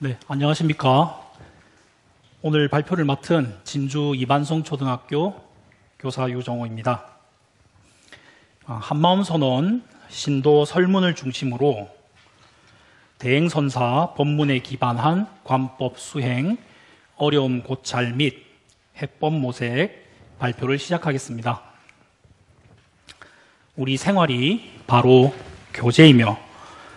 네, 안녕하십니까. 오늘 발표를 맡은 진주 이반성초등학교 교사 유정호입니다. 한마음선언 신도 설문을 중심으로 대행선사 법문에 기반한 관법 수행, 어려움 고찰 및 해법 모색 발표를 시작하겠습니다. 우리 생활이 바로 교재이며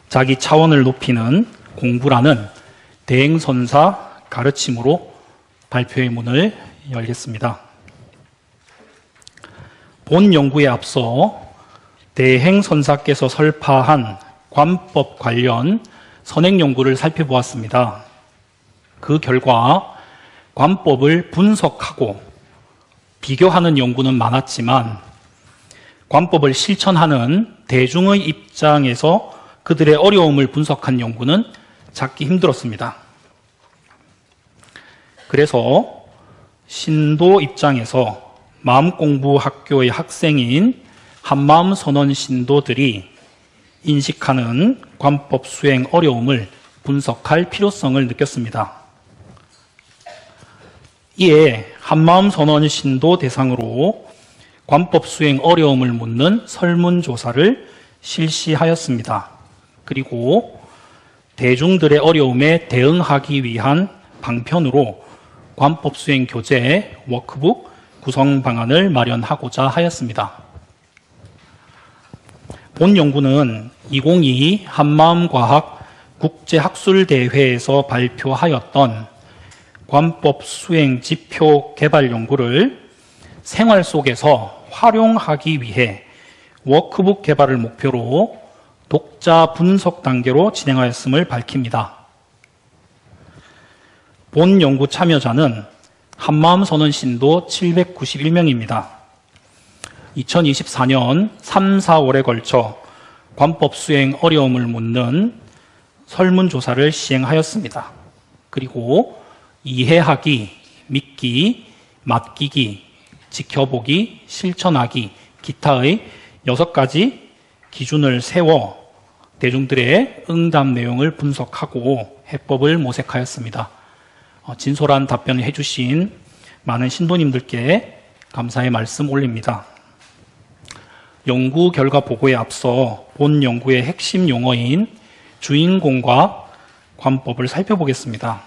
자기 차원을 높이는 공부라는 대행선사 가르침으로 발표의 문을 열겠습니다. 본 연구에 앞서 대행선사께서 설파한 관법 관련 선행 연구를 살펴보았습니다. 그 결과 관법을 분석하고 비교하는 연구는 많았지만 관법을 실천하는 대중의 입장에서 그들의 어려움을 분석한 연구는 찾기 힘들었습니다. 그래서 신도 입장에서 마음공부학교의 학생인 한마음선언 신도들이 인식하는 관법 수행 어려움을 분석할 필요성을 느꼈습니다. 이에 한마음선언 신도 대상으로 관법 수행 어려움을 묻는 설문조사를 실시하였습니다. 그리고 대중들의 어려움에 대응하기 위한 방편으로 관법 수행 교재 워크북 구성 방안을 마련하고자 하였습니다. 본 연구는 2022 한마음과학 국제학술대회에서 발표하였던 관법 수행 지표 개발 연구를 생활 속에서 활용하기 위해 워크북 개발을 목표로 독자 분석 단계로 진행하였음을 밝힙니다. 본 연구 참여자는 한마음선언 신도 791명입니다. 2024년 3, 4월에 걸쳐 관법 수행 어려움을 묻는 설문조사를 시행하였습니다. 그리고 이해하기, 믿기, 맡기기, 지켜보기, 실천하기, 기타의 6가지 기준을 세워 대중들의 응답 내용을 분석하고 해법을 모색하였습니다. 진솔한 답변을 해주신 많은 신도님들께 감사의 말씀 올립니다. 연구 결과 보고에 앞서 본 연구의 핵심 용어인 주인공과 관법을 살펴보겠습니다.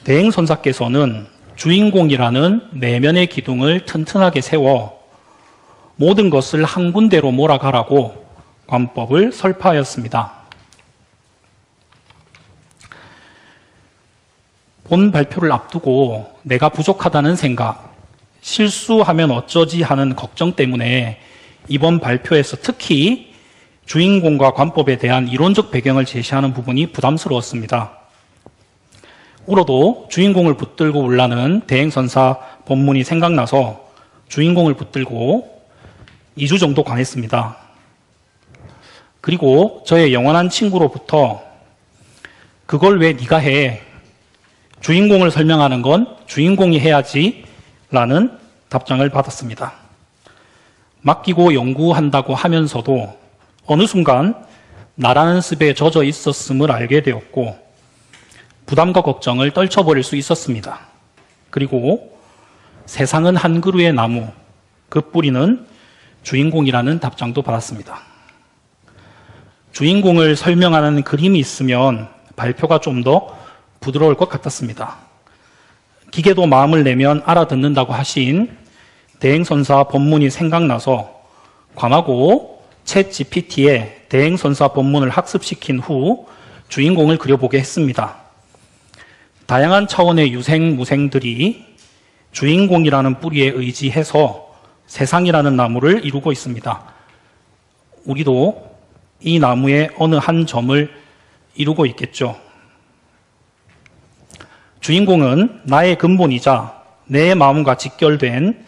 대행선사께서는 주인공이라는 내면의 기둥을 튼튼하게 세워 모든 것을 한 군데로 몰아가라고 관법을 설파하였습니다. 본 발표를 앞두고 내가 부족하다는 생각, 실수하면 어쩌지 하는 걱정 때문에 이번 발표에서 특히 주인공과 관법에 대한 이론적 배경을 제시하는 부분이 부담스러웠습니다. 울어도 주인공을 붙들고 울라는 대행선사 법문이 생각나서 주인공을 붙들고 2주 정도 관했습니다. 그리고 저의 영원한 친구로부터 그걸 왜 네가 해? 주인공을 설명하는 건 주인공이 해야지 라는 답장을 받았습니다. 맡기고 연구한다고 하면서도 어느 순간 나라는 습에 젖어 있었음을 알게 되었고 부담과 걱정을 떨쳐버릴 수 있었습니다. 그리고 세상은 한 그루의 나무, 그 뿌리는 주인공이라는 답장도 받았습니다. 주인공을 설명하는 그림이 있으면 발표가 좀 더 부드러울 것 같았습니다. 기계도 마음을 내면 알아듣는다고 하신 대행선사 법문이 생각나서 괌하고 챗 GPT에 대행선사 법문을 학습시킨 후 주인공을 그려보게 했습니다. 다양한 차원의 유생, 무생들이 주인공이라는 뿌리에 의지해서 세상이라는 나무를 이루고 있습니다. 우리도 이 나무의 어느 한 점을 이루고 있겠죠. 주인공은 나의 근본이자 내 마음과 직결된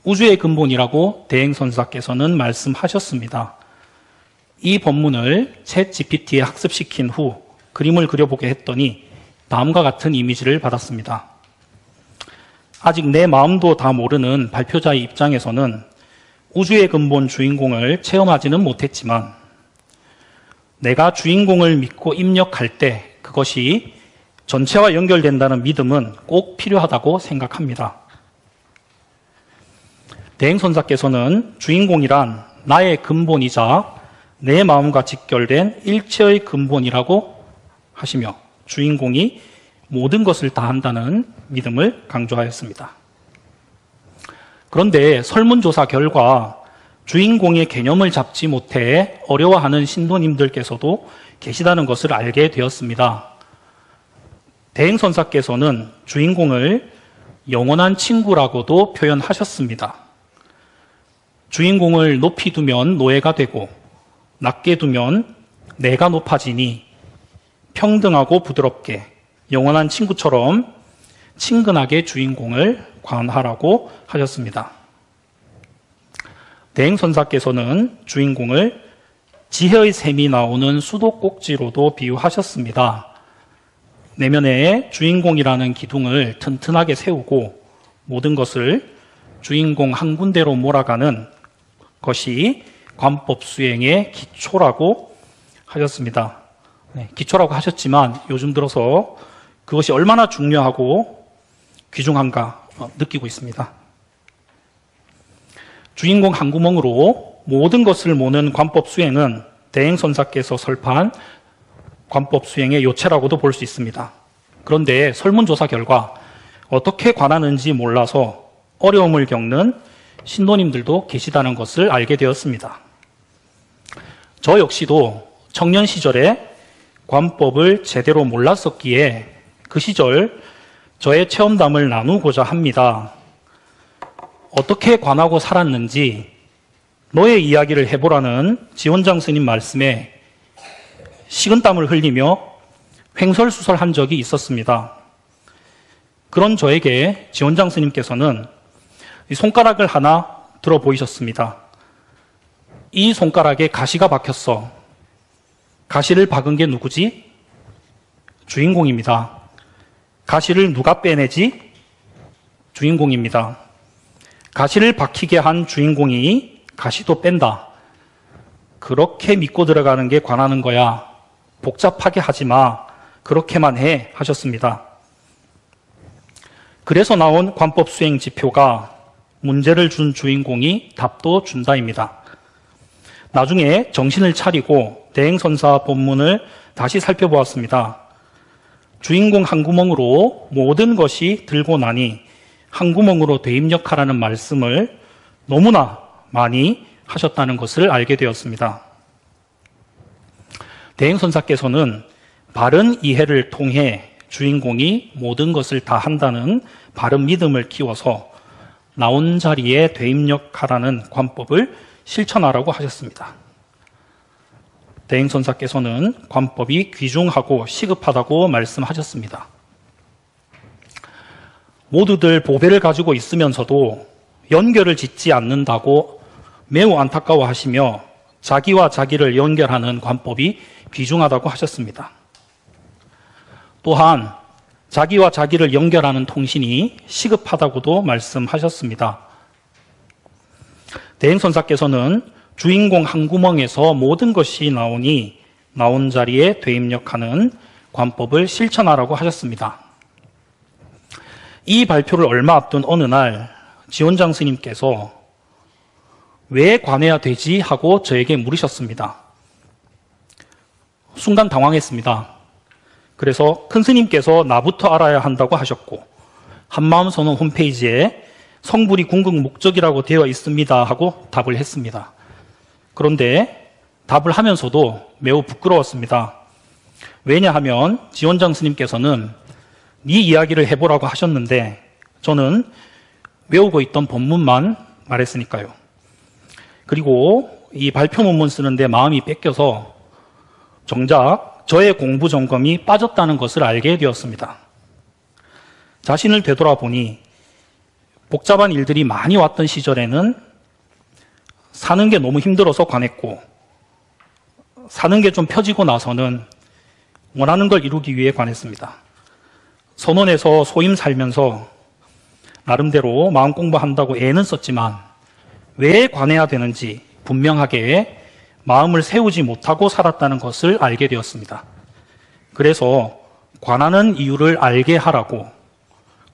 우주의 근본이라고 대행선사께서는 말씀하셨습니다. 이 법문을 챗 GPT에 학습시킨 후 그림을 그려보게 했더니 다음과 같은 이미지를 받았습니다. 아직 내 마음도 다 모르는 발표자의 입장에서는 우주의 근본 주인공을 체험하지는 못했지만 내가 주인공을 믿고 입력할 때 그것이 전체와 연결된다는 믿음은 꼭 필요하다고 생각합니다. 대행선사께서는 주인공이란 나의 근본이자 내 마음과 직결된 일체의 근본이라고 하시며 주인공이 모든 것을 다 한다는 믿음을 강조하였습니다. 그런데 설문조사 결과 주인공의 개념을 잡지 못해 어려워하는 신도님들께서도 계시다는 것을 알게 되었습니다. 대행선사께서는 주인공을 영원한 친구라고도 표현하셨습니다. 주인공을 높이 두면 노예가 되고 낮게 두면 내가 높아지니 평등하고 부드럽게 영원한 친구처럼 친근하게 주인공을 관하라고 하셨습니다. 대행선사께서는 주인공을 지혜의 샘이 나오는 수도꼭지로도 비유하셨습니다. 내면에 주인공이라는 기둥을 튼튼하게 세우고 모든 것을 주인공 한 군데로 몰아가는 것이 관법 수행의 기초라고 하셨습니다. 기초라고 하셨지만 요즘 들어서 그것이 얼마나 중요하고 귀중한가 느끼고 있습니다. 주인공 한 구멍으로 모든 것을 모는 관법 수행은 대행선사께서 설파한 관법 수행의 요체라고도 볼 수 있습니다. 그런데 설문조사 결과 어떻게 관하는지 몰라서 어려움을 겪는 신도님들도 계시다는 것을 알게 되었습니다. 저 역시도 청년 시절에 관법을 제대로 몰랐었기에 그 시절 저의 체험담을 나누고자 합니다. 어떻게 관하고 살았는지 너의 이야기를 해보라는 지원장 스님 말씀에 식은땀을 흘리며 횡설수설한 적이 있었습니다. 그런 저에게 지원장 스님께서는 손가락을 하나 들어 보이셨습니다. 이 손가락에 가시가 박혔어. 가시를 박은 게 누구지? 주인공입니다. 가시를 누가 빼내지? 주인공입니다. 가시를 박히게 한 주인공이 가시도 뺀다. 그렇게 믿고 들어가는 게 관하는 거야. 복잡하게 하지 마. 그렇게만 해 하셨습니다. 그래서 나온 관법 수행 지표가 문제를 준 주인공이 답도 준다입니다. 나중에 정신을 차리고 대행선사 본문을 다시 살펴보았습니다. 주인공 한 구멍으로 모든 것이 들고 나니 한 구멍으로 대입력하라는 말씀을 너무나 많이 하셨다는 것을 알게 되었습니다. 대행선사께서는 바른 이해를 통해 주인공이 모든 것을 다 한다는 바른 믿음을 키워서 나온 자리에 대입력하라는 관법을 실천하라고 하셨습니다. 대행선사께서는 관법이 귀중하고 시급하다고 말씀하셨습니다. 모두들 보배를 가지고 있으면서도 연결을 짓지 않는다고 매우 안타까워하시며 자기와 자기를 연결하는 관법이 귀중하다고 하셨습니다. 또한 자기와 자기를 연결하는 통신이 시급하다고도 말씀하셨습니다. 대행선사께서는 주인공 한 구멍에서 모든 것이 나오니 나온 자리에 되입력하는 관법을 실천하라고 하셨습니다. 이 발표를 얼마 앞둔 어느 날 지원장 스님께서 왜 관해야 되지? 하고 저에게 물으셨습니다. 순간 당황했습니다. 그래서 큰 스님께서 나부터 알아야 한다고 하셨고 한마음선언 홈페이지에 성불이 궁극 목적이라고 되어 있습니다 하고 답을 했습니다. 그런데 답을 하면서도 매우 부끄러웠습니다. 왜냐하면 지원장 스님께서는 네 이야기를 해보라고 하셨는데 저는 외우고 있던 본문만 말했으니까요. 그리고 이 발표 논문 쓰는데 마음이 뺏겨서 정작 저의 공부 점검이 빠졌다는 것을 알게 되었습니다. 자신을 되돌아보니 복잡한 일들이 많이 왔던 시절에는 사는 게 너무 힘들어서 관했고 사는 게 좀 펴지고 나서는 원하는 걸 이루기 위해 관했습니다. 선원에서 소임 살면서 나름대로 마음 공부한다고 애는 썼지만 왜 관해야 되는지 분명하게 마음을 세우지 못하고 살았다는 것을 알게 되었습니다. 그래서 관하는 이유를 알게 하라고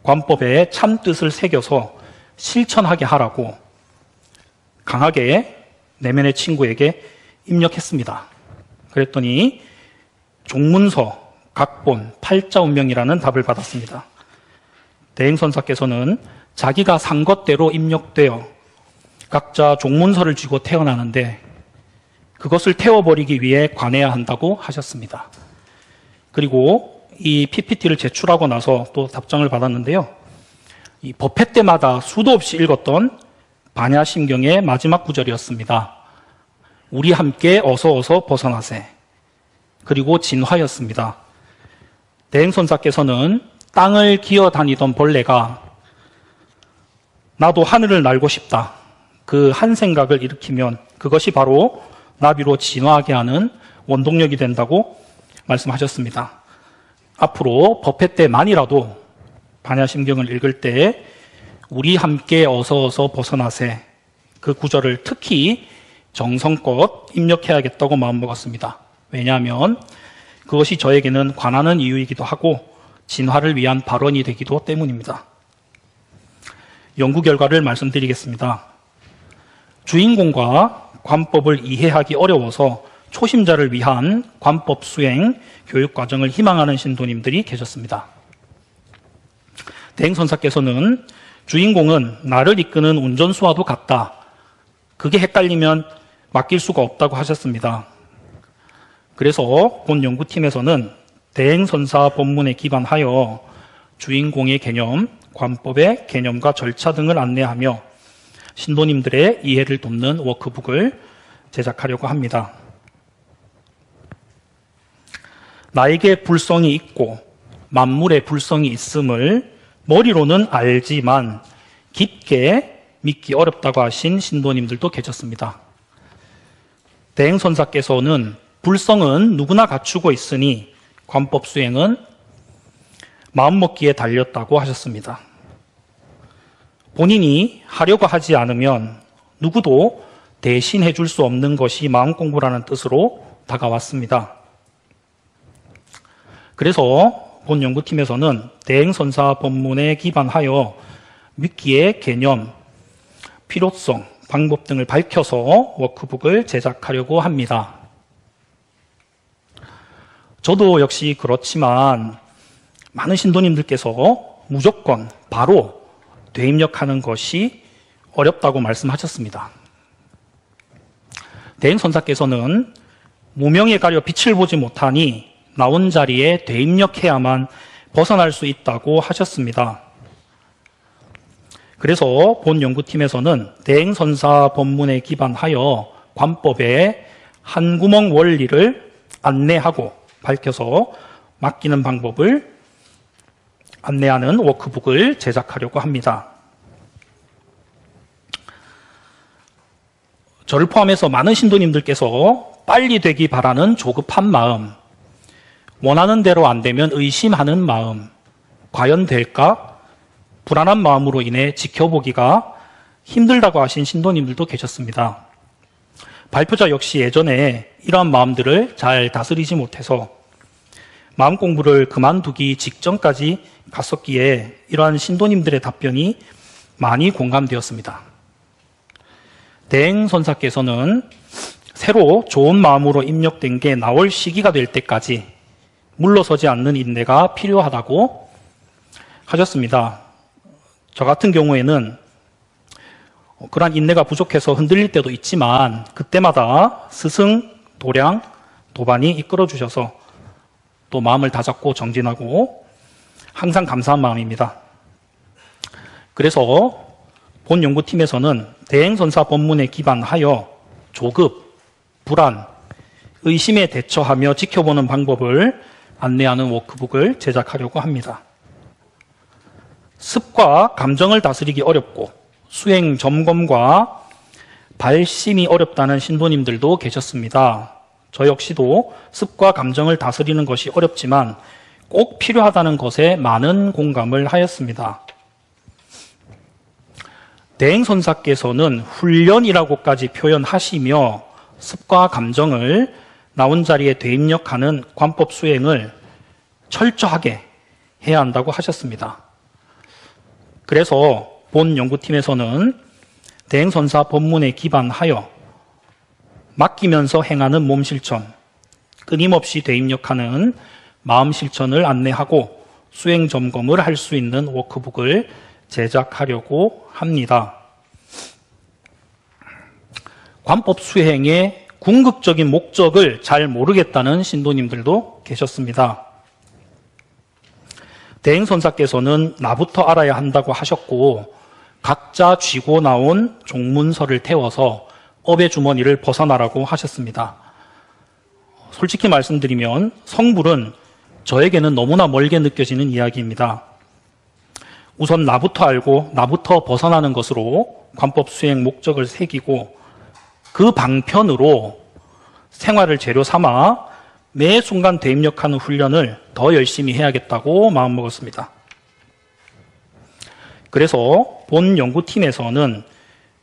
관법에 참뜻을 새겨서 실천하게 하라고 강하게 내면의 친구에게 입력했습니다. 그랬더니 종문서, 각본, 팔자운명이라는 답을 받았습니다. 대행선사께서는 자기가 산 것대로 입력되어 각자 종문서를 쥐고 태어나는데 그것을 태워버리기 위해 관해야 한다고 하셨습니다. 그리고 이 PPT를 제출하고 나서 또 답장을 받았는데요. 이 법회 때마다 수도 없이 읽었던 반야심경의 마지막 구절이었습니다. 우리 함께 어서 벗어나세. 그리고 진화였습니다. 대행선사께서는 땅을 기어다니던 벌레가 나도 하늘을 날고 싶다. 그 한 생각을 일으키면 그것이 바로 나비로 진화하게 하는 원동력이 된다고 말씀하셨습니다. 앞으로 법회 때만이라도 반야심경을 읽을 때 우리 함께 어서 벗어나세 그 구절을 특히 정성껏 입력해야겠다고 마음먹었습니다. 왜냐하면 그것이 저에게는 관하는 이유이기도 하고 진화를 위한 발언이 되기도 때문입니다. 연구 결과를 말씀드리겠습니다. 주인공과 관법을 이해하기 어려워서 초심자를 위한 관법 수행 교육 과정을 희망하는 신도님들이 계셨습니다. 대행선사께서는 주인공은 나를 이끄는 운전수와도 같다. 그게 헷갈리면 맡길 수가 없다고 하셨습니다. 그래서 본 연구팀에서는 대행선사 본문에 기반하여 주인공의 개념, 관법의 개념과 절차 등을 안내하며 신도님들의 이해를 돕는 워크북을 제작하려고 합니다. 나에게 불성이 있고 만물에 불성이 있음을 머리로는 알지만 깊게 믿기 어렵다고 하신 신도님들도 계셨습니다. 대행선사께서는 불성은 누구나 갖추고 있으니 관법 수행은 마음먹기에 달렸다고 하셨습니다. 본인이 하려고 하지 않으면 누구도 대신해 줄 수 없는 것이 마음공부라는 뜻으로 다가왔습니다. 그래서 본 연구팀에서는 대행선사 법문에 기반하여 믿기의 개념, 필요성, 방법 등을 밝혀서 워크북을 제작하려고 합니다. 저도 역시 그렇지만 많은 신도님들께서 무조건 바로 되입력하는 것이 어렵다고 말씀하셨습니다. 대행선사께서는 무명에 가려 빛을 보지 못하니 나온 자리에 되입력해야만 벗어날 수 있다고 하셨습니다. 그래서 본 연구팀에서는 대행선사 법문에 기반하여 관법의 한 구멍 원리를 안내하고 밝혀서 맡기는 방법을 안내하는 워크북을 제작하려고 합니다. 저를 포함해서 많은 신도님들께서 빨리 되기 바라는 조급한 마음, 원하는 대로 안 되면 의심하는 마음, 과연 될까? 불안한 마음으로 인해 지켜보기가 힘들다고 하신 신도님들도 계셨습니다. 발표자 역시 예전에 이러한 마음들을 잘 다스리지 못해서 마음 공부를 그만두기 직전까지 갔었기에 이러한 신도님들의 답변이 많이 공감되었습니다. 대행선사께서는 새로 좋은 마음으로 입력된 게 나올 시기가 될 때까지 물러서지 않는 인내가 필요하다고 하셨습니다. 저 같은 경우에는 그러한 인내가 부족해서 흔들릴 때도 있지만 그때마다 스승, 도량, 도반이 이끌어 주셔서 또 마음을 다잡고 정진하고 항상 감사한 마음입니다. 그래서 본 연구팀에서는 대행선사 법문에 기반하여 조급, 불안, 의심에 대처하며 지켜보는 방법을 안내하는 워크북을 제작하려고 합니다. 습과 감정을 다스리기 어렵고 수행 점검과 발심이 어렵다는 신도님들도 계셨습니다. 저 역시도 습과 감정을 다스리는 것이 어렵지만 꼭 필요하다는 것에 많은 공감을 하였습니다. 대행선사께서는 훈련이라고까지 표현하시며 습과 감정을 나온 자리에 되입력하는 관법 수행을 철저하게 해야 한다고 하셨습니다. 그래서 본 연구팀에서는 대행선사 법문에 기반하여 맡기면서 행하는 몸 실천, 끊임없이 대입력하는 마음 실천을 안내하고 수행 점검을 할 수 있는 워크북을 제작하려고 합니다. 관법 수행의 궁극적인 목적을 잘 모르겠다는 신도님들도 계셨습니다. 대행선사께서는 나부터 알아야 한다고 하셨고 각자 쥐고 나온 종문서를 태워서 업의 주머니를 벗어나라고 하셨습니다. 솔직히 말씀드리면 성불은 저에게는 너무나 멀게 느껴지는 이야기입니다. 우선 나부터 알고 나부터 벗어나는 것으로 관법 수행 목적을 새기고 그 방편으로 생활을 재료 삼아 매 순간 대입력하는 훈련을 더 열심히 해야겠다고 마음먹었습니다. 그래서 본 연구팀에서는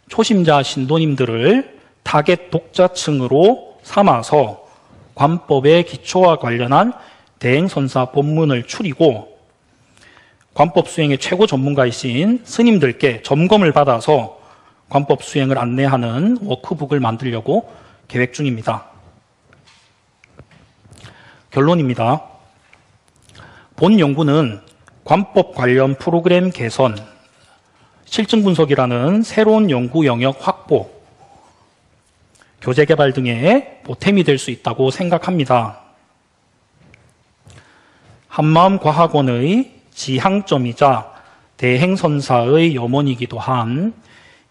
초심자 신도님들을 타겟 독자층으로 삼아서 관법의 기초와 관련한 대행선사 법문을 추리고 관법 수행의 최고 전문가이신 스님들께 점검을 받아서 관법 수행을 안내하는 워크북을 만들려고 계획 중입니다. 결론입니다. 본 연구는 관법 관련 프로그램 개선, 실증 분석이라는 새로운 연구 영역 확보, 교재 개발 등의 보탬이 될 수 있다고 생각합니다. 한마음과학원의 지향점이자 대행선사의 염원이기도 한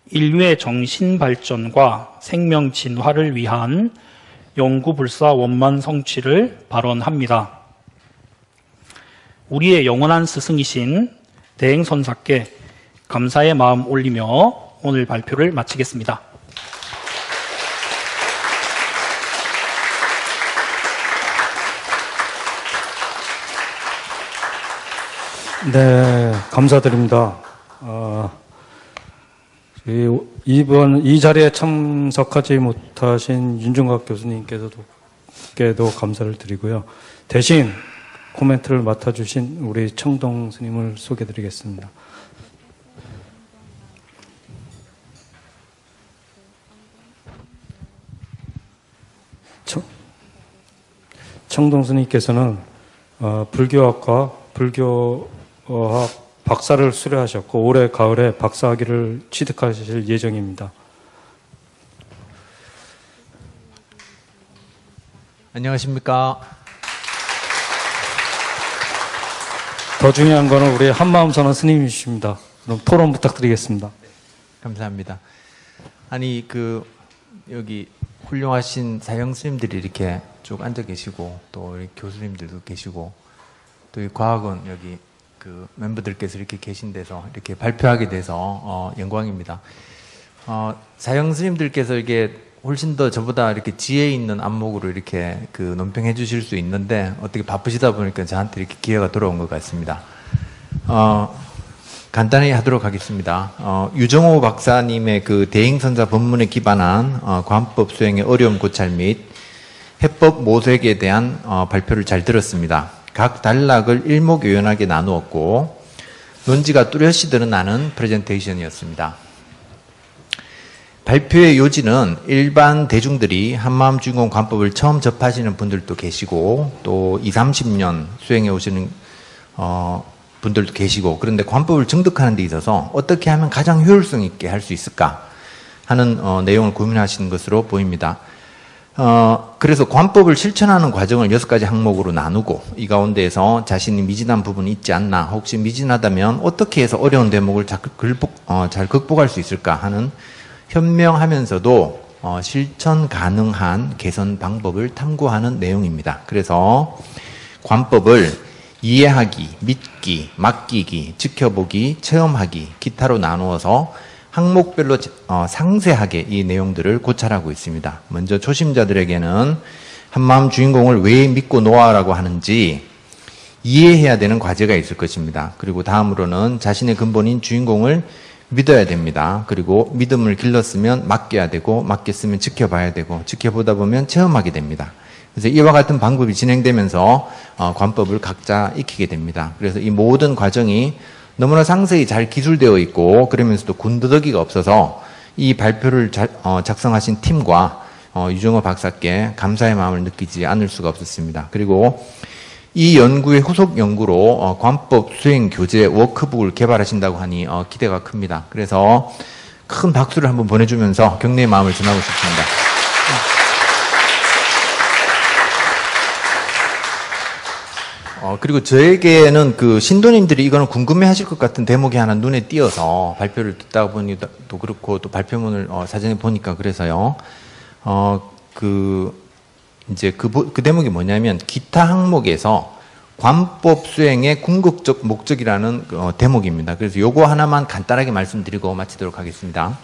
인류의 정신 발전과 생명 진화를 위한 영구불사 원만 성취를 발언합니다. 우리의 영원한 스승이신 대행선사께 감사의 마음 올리며 오늘 발표를 마치겠습니다. 네, 감사드립니다. 이번 이 자리에 참석하지 못하신 윤중각 교수님께도 감사를 드리고요. 대신 코멘트를 맡아주신 우리 청동 스님을 소개드리겠습니다. 청동 스님께서는 불교학과 불교학 박사를 수료하셨고 올해 가을에 박사학위를 취득하실 예정입니다. 안녕하십니까. 더 중요한 거는 우리 한마음선언 스님이십니다. 그럼 토론 부탁드리겠습니다. 감사합니다. 아니 여기 훌륭하신 사형 스님들이 이렇게 쭉 앉아 계시고 또 우리 교수님들도 계시고 또 이 과학원 여기 멤버들께서 이렇게 계신 데서 이렇게 발표하게 돼서 영광입니다. 사형 스님들께서 이게 훨씬 더 저보다 이렇게 지혜 있는 안목으로 이렇게 논평해 주실 수 있는데 어떻게 바쁘시다 보니까 저한테 이렇게 기회가 돌아온 것 같습니다. 간단히 하도록 하겠습니다. 유정호 박사님의 대행선사 법문에 기반한 관법 수행의 어려움 고찰 및 해법 모색에 대한 발표를 잘 들었습니다. 각 단락을 일목요연하게 나누었고 논지가 뚜렷이 드러나는 프레젠테이션이었습니다. 발표의 요지는 일반 대중들이 한마음 주인공 관법을 처음 접하시는 분들도 계시고 또 20, 30년 수행해 오시는 분들도 계시고 그런데 관법을 정득하는 데 있어서 어떻게 하면 가장 효율성 있게 할 수 있을까 하는 내용을 고민하시는 것으로 보입니다. 그래서 관법을 실천하는 과정을 6가지 항목으로 나누고 이 가운데에서 자신이 미진한 부분이 있지 않나 혹시 미진하다면 어떻게 해서 어려운 대목을 잘 극복할 수 있을까 하는 현명하면서도 실천 가능한 개선 방법을 탐구하는 내용입니다. 그래서 관법을 이해하기, 믿기, 맡기기, 지켜보기, 체험하기, 기타로 나누어서 항목별로 상세하게 이 내용들을 고찰하고 있습니다. 먼저 초심자들에게는 한마음 주인공을 왜 믿고 놓아라고 하는지 이해해야 되는 과제가 있을 것입니다. 그리고 다음으로는 자신의 근본인 주인공을 믿어야 됩니다. 그리고 믿음을 길렀으면 맡겨야 되고 맡겼으면 지켜봐야 되고 지켜보다 보면 체험하게 됩니다. 그래서 이와 같은 방법이 진행되면서 관법을 각자 익히게 됩니다. 그래서 이 모든 과정이 너무나 상세히 잘 기술되어 있고 그러면서도 군더더기가 없어서 이 발표를 작성하신 팀과 유정호 박사께 감사의 마음을 느끼지 않을 수가 없었습니다. 그리고 이 연구의 후속 연구로 관법 수행 교재 워크북을 개발하신다고 하니 기대가 큽니다. 그래서 큰 박수를 한번 보내주면서 격려의 마음을 전하고 싶습니다. 그리고 저에게는 그 신도님들이 이거는 궁금해 하실 것 같은 대목이 하나 눈에 띄어서 발표를 듣다 보니 또 그렇고 또 발표문을 사전에 보니까 그래서요. 그 대목이 뭐냐면 기타 항목에서 관법 수행의 궁극적 목적이라는 대목입니다. 그래서 요거 하나만 간단하게 말씀드리고 마치도록 하겠습니다.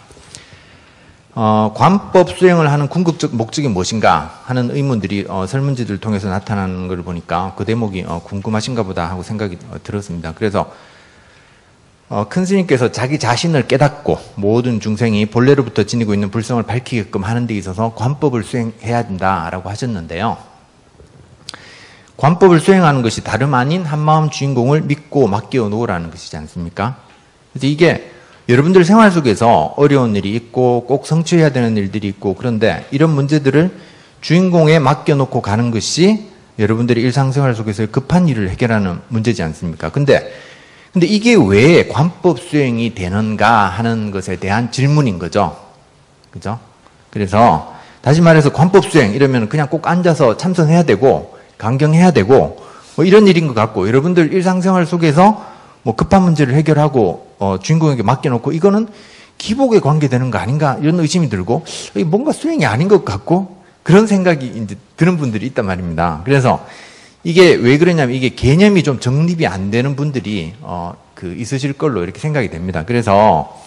관법 수행을 하는 궁극적 목적이 무엇인가 하는 의문들이 설문지들 통해서 나타나는 걸 보니까 그 대목이 궁금하신가 보다 하고 생각이 들었습니다. 그래서 큰 스님께서 자기 자신을 깨닫고 모든 중생이 본래로부터 지니고 있는 불성을 밝히게끔 하는 데 있어서 관법을 수행해야 된다라고 하셨는데요. 관법을 수행하는 것이 다름 아닌 한마음 주인공을 믿고 맡겨 놓으라는 것이지 않습니까? 그래서 이게 여러분들 생활 속에서 어려운 일이 있고 꼭 성취해야 되는 일들이 있고 그런데 이런 문제들을 주인공에 맡겨놓고 가는 것이 여러분들이 일상생활 속에서 급한 일을 해결하는 문제지 않습니까? 근데 이게 왜 관법 수행이 되는가 하는 것에 대한 질문인 거죠. 그죠? 그래서 다시 말해서 관법 수행 이러면 그냥 꼭 앉아서 참선해야 되고 강경해야 되고 뭐 이런 일인 것 같고 여러분들 일상생활 속에서 뭐 급한 문제를 해결하고 주인공에게 맡겨놓고 이거는 기복에 관계되는 거 아닌가 이런 의심이 들고 뭔가 수행이 아닌 것 같고 그런 생각이 이제 드는 분들이 있단 말입니다. 그래서 이게 왜 그러냐면 이게 개념이 좀 정립이 안 되는 분들이 있으실 걸로 이렇게 생각이 됩니다. 그래서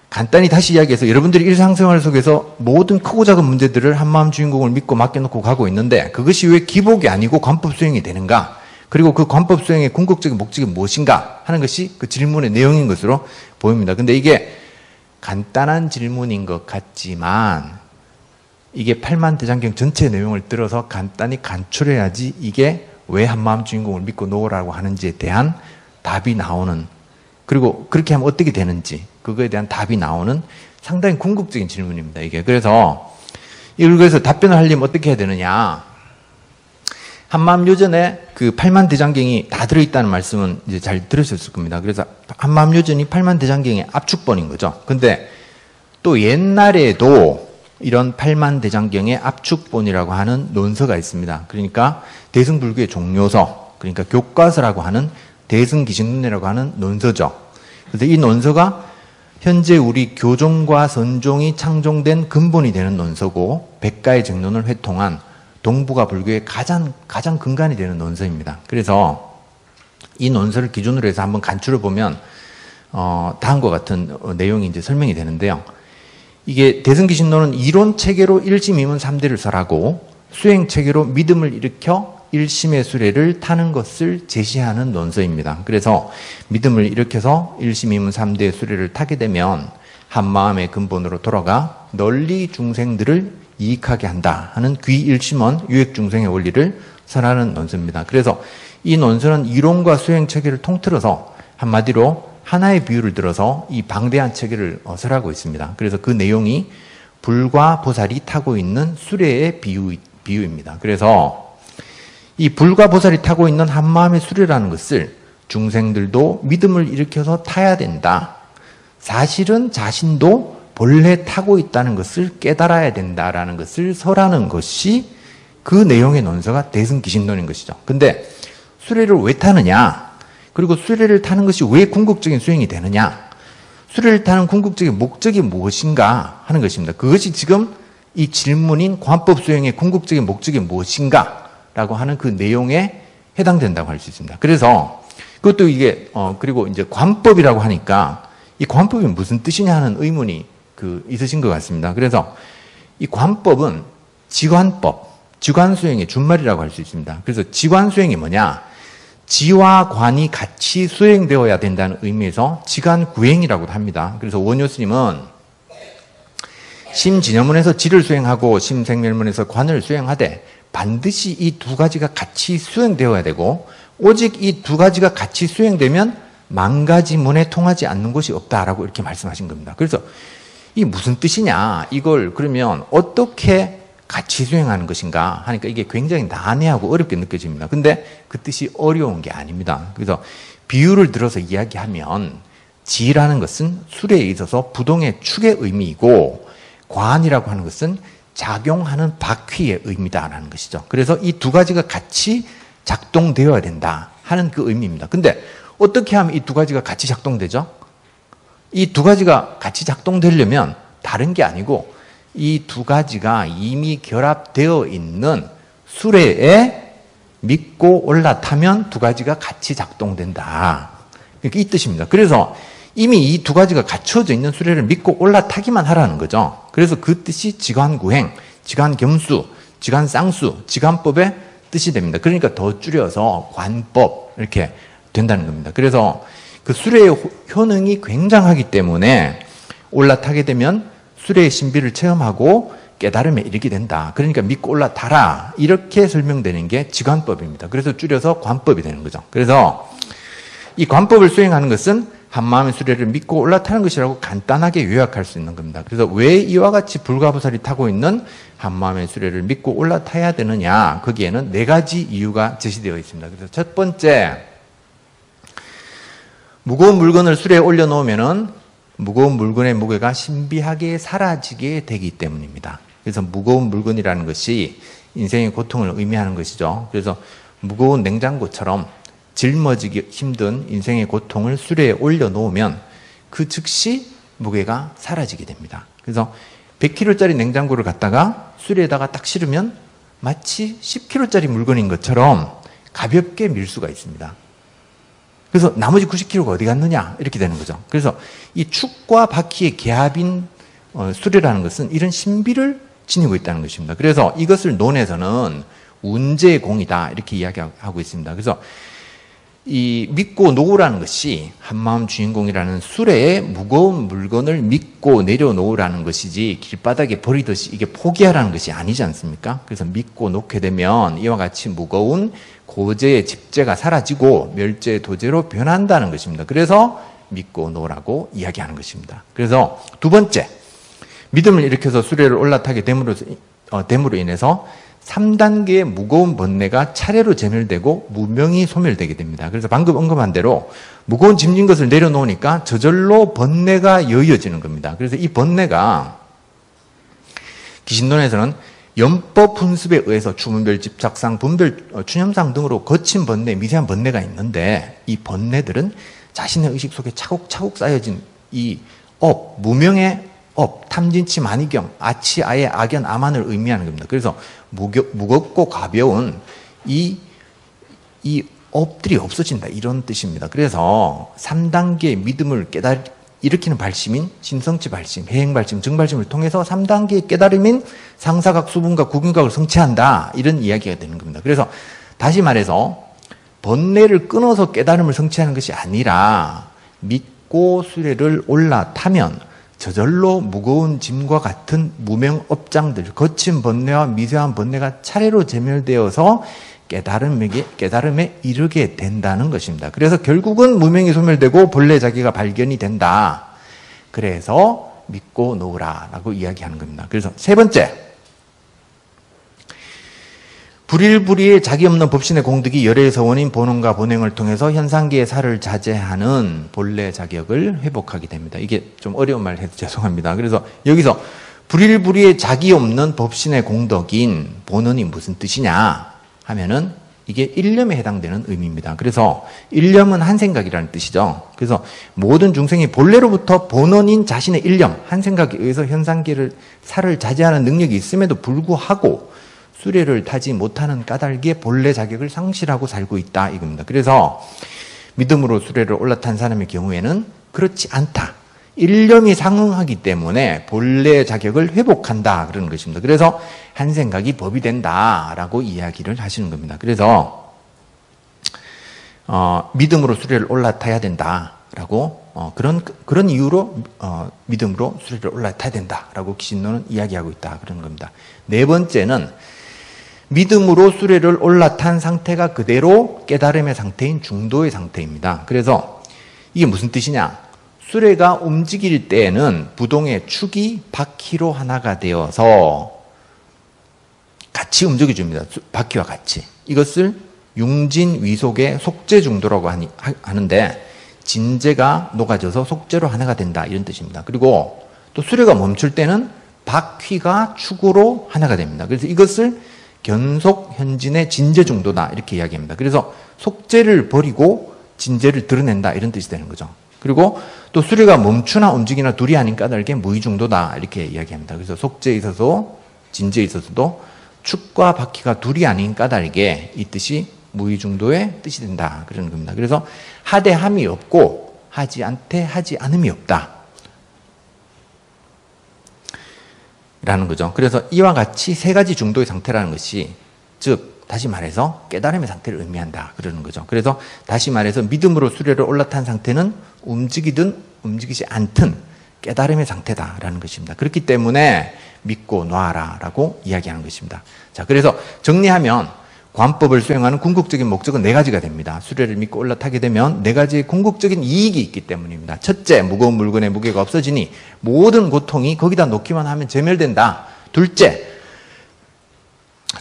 간단히 다시 이야기해서 여러분들이 일상생활 속에서 모든 크고 작은 문제들을 한마음 주인공을 믿고 맡겨놓고 가고 있는데 그것이 왜 기복이 아니고 관법 수행이 되는가? 그리고 그 관법 수행의 궁극적인 목적이 무엇인가 하는 것이 그 질문의 내용인 것으로 보입니다. 근데 이게 간단한 질문인 것 같지만 이게 팔만대장경 전체 내용을 들어서 간단히 간추려야지 이게 왜 한마음 주인공을 믿고 놓으라고 하는지에 대한 답이 나오는 그리고 그렇게 하면 어떻게 되는지 그거에 대한 답이 나오는 상당히 궁극적인 질문입니다. 이게 그래서 이걸 그래서 답변을 하려면 어떻게 해야 되느냐? 한마음요전에 그 팔만대장경이 다 들어있다는 말씀은 이제 잘 들으셨을 겁니다. 그래서 한마음요전이 팔만대장경의 압축본인 거죠. 근데 또 옛날에도 이런 팔만대장경의 압축본이라고 하는 논서가 있습니다. 그러니까 대승불교의 종료서, 그러니까 교과서라고 하는 대승기신론이라고 하는 논서죠. 그래서 이 논서가 현재 우리 교종과 선종이 창종된 근본이 되는 논서고 백가의 정론을 회통한 동북아 불교의 가장 근간이 되는 논서입니다. 그래서 이 논서를 기준으로 해서 한번 간추려 보면 다음과 같은 내용이 이제 설명이 되는데요. 이게 대승기신론은 이론 체계로 일심이문 3대를 설하고 수행 체계로 믿음을 일으켜 일심의 수레를 타는 것을 제시하는 논서입니다. 그래서 믿음을 일으켜서 일심이문 3대의 수레를 타게 되면 한마음의 근본으로 돌아가 널리 중생들을 이익하게 한다 하는 귀일심원 유액중생의 원리를 설하는 논서입니다. 그래서 이 논서는 이론과 수행 체계를 통틀어서 한마디로 하나의 비유를 들어서 이 방대한 체계를 설하고 있습니다. 그래서 그 내용이 불과 보살이 타고 있는 수레의 비유입니다. 그래서 이 불과 보살이 타고 있는 한마음의 수레라는 것을 중생들도 믿음을 일으켜서 타야 된다. 사실은 자신도 본래 타고 있다는 것을 깨달아야 된다라는 것을 설하는 것이 그 내용의 논서가 대승기신론인 것이죠. 근데 수레를 왜 타느냐? 그리고 수레를 타는 것이 왜 궁극적인 수행이 되느냐? 수레를 타는 궁극적인 목적이 무엇인가 하는 것입니다. 그것이 지금 이 질문인 관법 수행의 궁극적인 목적이 무엇인가? 라고 하는 그 내용에 해당된다고 할 수 있습니다. 그래서 그것도 이게 그리고 이제 관법이라고 하니까 이 관법이 무슨 뜻이냐 하는 의문이 있으신 것 같습니다. 그래서 이 관법은 지관법, 지관수행의 준말이라고 할 수 있습니다. 그래서 지관수행이 뭐냐? 지와 관이 같이 수행되어야 된다는 의미에서 지관구행이라고도 합니다. 그래서 원효 스님은 심진여문에서 지를 수행하고 심생멸문에서 관을 수행하되 반드시 이 두 가지가 같이 수행되어야 되고 오직 이 두 가지가 같이 수행되면 만가지문에 통하지 않는 것이 없다라고 이렇게 말씀하신 겁니다. 그래서 이 무슨 뜻이냐, 이걸 그러면 어떻게 같이 수행하는 것인가 하니까 이게 굉장히 난해하고 어렵게 느껴집니다. 근데 그 뜻이 어려운 게 아닙니다. 그래서 비유를 들어서 이야기하면 지라는 것은 술에 있어서 부동의 축의 의미이고 관이라고 하는 것은 작용하는 바퀴의 의미다라는 것이죠. 그래서 이 두 가지가 같이 작동되어야 된다 하는 그 의미입니다. 근데 어떻게 하면 이 두 가지가 같이 작동되죠? 이 두 가지가 같이 작동되려면 다른 게 아니고 이 두 가지가 이미 결합되어 있는 수레에 믿고 올라타면 두 가지가 같이 작동된다. 이 뜻입니다. 그래서 이미 이 두 가지가 갖춰져 있는 수레를 믿고 올라타기만 하라는 거죠. 그래서 그 뜻이 지관구행, 지관겸수, 지관쌍수, 지관법의 뜻이 됩니다. 그러니까 더 줄여서 관법 이렇게 된다는 겁니다. 그래서 그 수레의 효능이 굉장하기 때문에 올라타게 되면 수레의 신비를 체험하고 깨달음에 이르게 된다. 그러니까 믿고 올라타라. 이렇게 설명되는 게 지관법입니다. 그래서 줄여서 관법이 되는 거죠. 그래서 이 관법을 수행하는 것은 한마음의 수레를 믿고 올라타는 것이라고 간단하게 요약할 수 있는 겁니다. 그래서 왜 이와 같이 불가부살이 타고 있는 한마음의 수레를 믿고 올라타야 되느냐, 거기에는 4가지 이유가 제시되어 있습니다. 그래서 첫 번째, 무거운 물건을 수레에 올려놓으면은 무거운 물건의 무게가 신비하게 사라지게 되기 때문입니다. 그래서 무거운 물건이라는 것이 인생의 고통을 의미하는 것이죠. 그래서 무거운 냉장고처럼 짊어지기 힘든 인생의 고통을 수레에 올려놓으면 그 즉시 무게가 사라지게 됩니다. 그래서 100kg짜리 냉장고를 갖다가 수레에다가 딱 실으면 마치 10kg짜리 물건인 것처럼 가볍게 밀 수가 있습니다. 그래서 나머지 90kg가 어디 갔느냐 이렇게 되는 거죠. 그래서 이 축과 바퀴의 개합인 수레라는 것은 이런 신비를 지니고 있다는 것입니다. 그래서 이것을 논에서는 운제의 공이다 이렇게 이야기하고 있습니다. 그래서 이 믿고 놓으라는 것이 한마음 주인공이라는 수레에 무거운 물건을 믿고 내려놓으라는 것이지 길바닥에 버리듯이 이게 포기하라는 것이 아니지 않습니까? 그래서 믿고 놓게 되면 이와 같이 무거운 고제의 집제가 사라지고 멸제의 도제로 변한다는 것입니다. 그래서 믿고 놓으라고 이야기하는 것입니다. 그래서 두 번째, 믿음을 일으켜서 수레를 올라타게 됨으로 인해서 3단계의 무거운 번뇌가 차례로 제멸되고 무명이 소멸되게 됩니다. 그래서 방금 언급한 대로 무거운 짐진 것을 내려놓으니까 저절로 번뇌가 여의어지는 겁니다. 그래서 이 번뇌가 기신론에서는 연법 훈습에 의해서 추분별, 집착상, 분별, 추념상 등으로 거친 번뇌, 미세한 번뇌가 있는데 이 번뇌들은 자신의 의식 속에 차곡차곡 쌓여진 이 무명의 탐진치, 만이경, 아치, 아예, 악연, 아만을 의미하는 겁니다. 그래서 무겁고 가벼운 이 업들이 없어진다 이런 뜻입니다. 그래서 3단계의 믿음을 일으키는 발심인 신성치 발심, 해행 발심, 증발심을 통해서 3단계의 깨달음인 상사각, 수분각, 구균각을 성취한다 이런 이야기가 되는 겁니다. 그래서 다시 말해서 번뇌를 끊어서 깨달음을 성취하는 것이 아니라 믿고 수레를 올라타면 저절로 무거운 짐과 같은 무명 업장들, 거친 번뇌와 미세한 번뇌가 차례로 제멸되어서 깨달음에 이르게 된다는 것입니다. 그래서 결국은 무명이 소멸되고 본래 자기가 발견이 된다. 그래서 믿고 놓으라라고 이야기하는 겁니다. 그래서 세 번째, 불일불이의 자기 없는 법신의 공덕이 열애에서 원인 본원과 본행을 통해서 현상계의 살을 자제하는 본래 자격을 회복하게 됩니다. 이게 좀 어려운 말 해서 죄송합니다. 그래서 여기서 불일불이의 자기 없는 법신의 공덕인 본원이 무슨 뜻이냐 하면은 이게 일념에 해당되는 의미입니다. 그래서 일념은 한 생각이라는 뜻이죠. 그래서 모든 중생이 본래로부터 본원인 자신의 일념, 한 생각에 의해서 현상계를 살을 자제하는 능력이 있음에도 불구하고 수레를 타지 못하는 까닭에 본래 자격을 상실하고 살고 있다 이겁니다. 그래서 믿음으로 수레를 올라탄 사람의 경우에는 그렇지 않다. 일념이 상응하기 때문에 본래 자격을 회복한다 그러는 것입니다. 그래서 한 생각이 법이 된다라고 이야기를 하시는 겁니다. 그래서 믿음으로 수레를 올라타야 된다라고 그런 이유로 믿음으로 수레를 올라타야 된다라고 기신론은 이야기하고 있다 그런 겁니다. 네 번째는 믿음으로 수레를 올라탄 상태가 그대로 깨달음의 상태인 중도의 상태입니다. 그래서 이게 무슨 뜻이냐? 수레가 움직일 때에는 부동의 축이 바퀴로 하나가 되어서 같이 움직여줍니다. 바퀴와 같이. 이것을 융진위속의 속재 중도라고 하는데 진재가 녹아져서 속재로 하나가 된다 이런 뜻입니다. 그리고 또 수레가 멈출 때는 바퀴가 축으로 하나가 됩니다. 그래서 이것을 견속 현진의 진재 중도다 이렇게 이야기합니다. 그래서 속재를 버리고 진재를 드러낸다 이런 뜻이 되는 거죠. 그리고 또 수레가 멈추나 움직이나 둘이 아닌 까닭에 무의중도다 이렇게 이야기합니다. 그래서 속재에 있어서 진재에 있어서도 축과 바퀴가 둘이 아닌 까닭에 이 뜻이 무의중도의 뜻이 된다 그러는 겁니다. 그래서 하되 함이 없고 하지 않되 하지 않음이 없다 라는 거죠. 그래서 이와 같이 세 가지 중도의 상태라는 것이 즉 다시 말해서 깨달음의 상태를 의미한다 그러는 거죠. 그래서 다시 말해서 믿음으로 수레를 올라탄 상태는 움직이든 움직이지 않든 깨달음의 상태다라는 것입니다. 그렇기 때문에 믿고 놔라 라고 이야기하는 것입니다. 자, 그래서 정리하면 관법을 수행하는 궁극적인 목적은 네 가지가 됩니다. 수레를 믿고 올라타게 되면 네 가지의 궁극적인 이익이 있기 때문입니다. 첫째, 무거운 물건의 무게가 없어지니 모든 고통이 거기다 놓기만 하면 제멸된다. 둘째,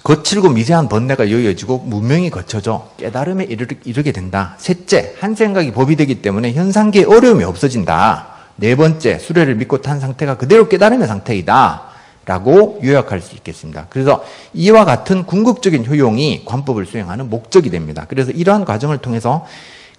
거칠고 미세한 번뇌가 여여지고 문명이 거쳐져 깨달음에 이르게 된다. 셋째, 한 생각이 법이 되기 때문에 현상계의 어려움이 없어진다. 네 번째, 수레를 믿고 탄 상태가 그대로 깨달음의 상태이다 라고 요약할 수 있겠습니다. 그래서 이와 같은 궁극적인 효용이 관법을 수행하는 목적이 됩니다. 그래서 이러한 과정을 통해서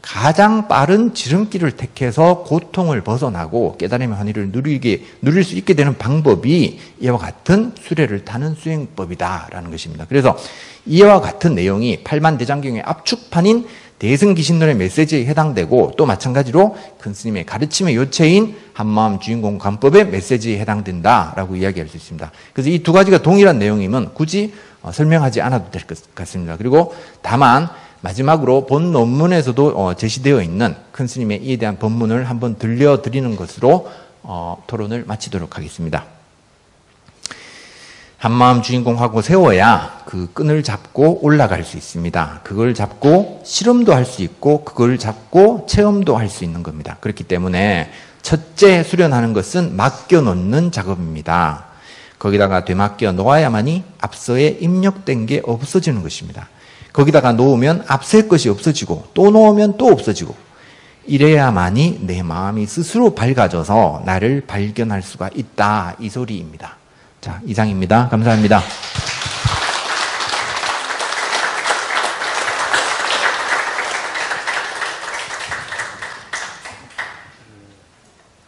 가장 빠른 지름길을 택해서 고통을 벗어나고 깨달음의 환희를 누릴 수 있게 되는 방법이 이와 같은 수레를 타는 수행법이다라는 것입니다. 그래서 이와 같은 내용이 팔만대장경의 압축판인 대승기신론의 메시지에 해당되고 또 마찬가지로 큰 스님의 가르침의 요체인 한마음 주인공 관법의 메시지에 해당된다라고 이야기할 수 있습니다. 그래서 이 두 가지가 동일한 내용이면 굳이 설명하지 않아도 될 것 같습니다. 그리고 다만 마지막으로 본 논문에서도 제시되어 있는 큰 스님의 이에 대한 본문을 한번 들려드리는 것으로 토론을 마치도록 하겠습니다. 한마음 주인공하고 세워야 그 끈을 잡고 올라갈 수 있습니다. 그걸 잡고 실험도 할 수 있고 그걸 잡고 체험도 할 수 있는 겁니다. 그렇기 때문에 첫째 수련하는 것은 맡겨놓는 작업입니다. 거기다가 되맡겨 놓아야만이 앞서에 입력된 게 없어지는 것입니다. 거기다가 놓으면 앞서의 것이 없어지고 또 놓으면 또 없어지고 이래야만이 내 마음이 스스로 밝아져서 나를 발견할 수가 있다 이 소리입니다. 자, 이상입니다. 감사합니다.